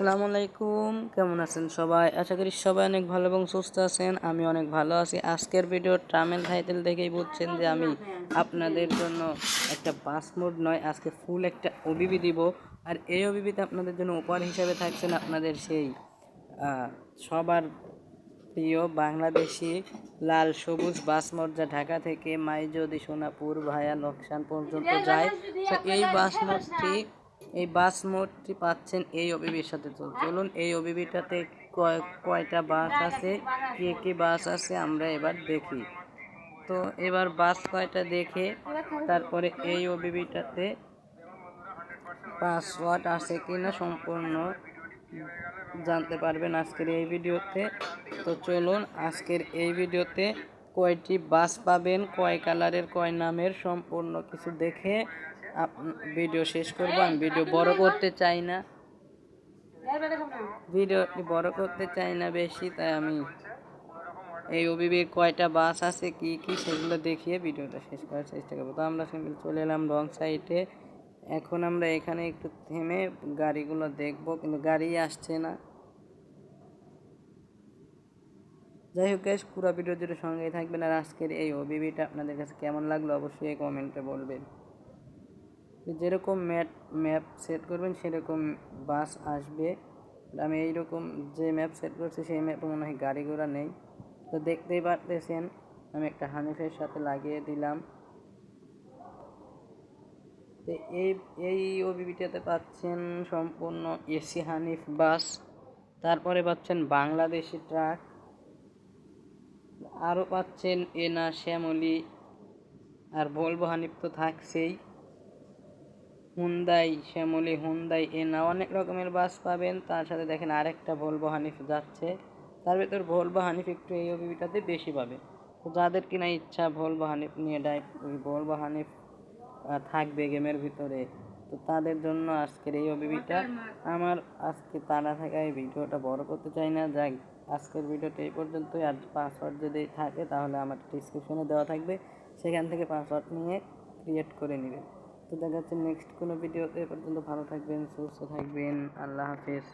আসসালামু আলাইকুম, কেমন আছেন সবাই? আশা করি সবাই অনেক ভালো এবং সুস্থ আছেন। আমি অনেক ভালো আছি। আজকের ভিডিও থাম্বনেল টাইটেল দেখেই বুঝছেন যে আমি আপনাদের জন্য একটা বাস মোড নয়, আজকে ফুল একটা ওবিবি দিব। আর এই ওবিবিতে আপনাদের জন্য উপহার হিসাবে থাকছেন আপনাদের সেই সবার প্রিয় বাংলাদেশি লাল সবুজ বাস মোড, যা ঢাকা থেকে মাইজদি সোনাপুর ভায়া নকশান পর্যন্ত যায়। তো এই বাস মোডটি পাচ্ছেন এই ওবিবির সাথে। তো চলুন এই ওবিবিটাতে কয়টা বাস আছে, কি বাস আছে আমরা এবার দেখি। তো এবার বাস কয়টা দেখে তারপরে এই ওবিবিটাতে পাসওয়ার্ড আছে কিনা সম্পূর্ণ জানতে পারবেন আজকের এই ভিডিওতে। তো চলুন আজকের এই ভিডিওতে কয়টি বাস পাবেন, কয় কালারের, কয় নামের, সম্পূর্ণ কিছু দেখে ভিডিও শেষ করব। আমি ভিডিও বড় করতে চাই না, ভিডিওটি বড় করতে চাই না বেশি, তাই আমি এই ওবিবির কয়টা বাস আছে কি কি সেগুলো দেখিয়ে ভিডিওটা শেষ করার চেষ্টা করবো। তো আমরা সিম্পল চলে এলাম রং সাইডে। এখন আমরা এখানে একটু থেমে গাড়িগুলো দেখবো, কিন্তু গাড়ি আসছে না। যাই হোক গাইস, পুরো ভিডিও জুড়ে সঙ্গেই থাকবেন। আর আজকের এই ওবিবিটা আপনাদের কাছে কেমন লাগলো অবশ্যই কমেন্টে বলবেন। যেরকম ম্যাপ সেট করবেন সেরকম বাস আসবে। আমি এইরকম যে ম্যাপ সেট করছি সেই ম্যাপে মনে হয় গাড়ি ঘোড়া নেই। তো দেখতেই পারতেছেন আমি একটা হানিফের সাথে লাগিয়ে দিলাম। তো এই ওবিবিটাতে পাচ্ছেন সম্পূর্ণ এসি হানিফ বাস, তারপরে পাচ্ছেন বাংলাদেশি ট্রাক, আরও পাচ্ছেন এনা শ্যামলি, আর ভলভো হানিফ তো থাকছেই, হুন্দাই শ্যামলি, হুন্দাই এনা, অনেক রকমের বাস পাবেন। তার সাথে দেখেন আরেকটা ভলভো হানিফ যাচ্ছে, তার ভেতর ভলভো হানিফ একটু এই ওবিবিটাতে বেশি পাবে। তো যাদের কিনা ইচ্ছা ভলভো হানিফ নিয়ে ভলভো হানিফ থাকবে গেমের ভিতরে, তো তাদের জন্য আজকের এই ওবিবিটা। আমার আজকে তাড়া থাকায় এই ভিডিওটা বড় করতে চাই না। যাই, আজকের ভিডিওটা এই পর্যন্তই। আর পাসওয়ার্ড যদি থাকে তাহলে আমার ডিসক্রিপশনে দেওয়া থাকবে, সেখান থেকে পাসওয়ার্ড নিয়ে ক্রিয়েট করে নেবেন। তো দেখা যাচ্ছে নেক্সট কোনো ভিডিওতে। এ পর্যন্ত ভালো থাকবেন, সুস্থ থাকবেন, আল্লাহ হাফেজ।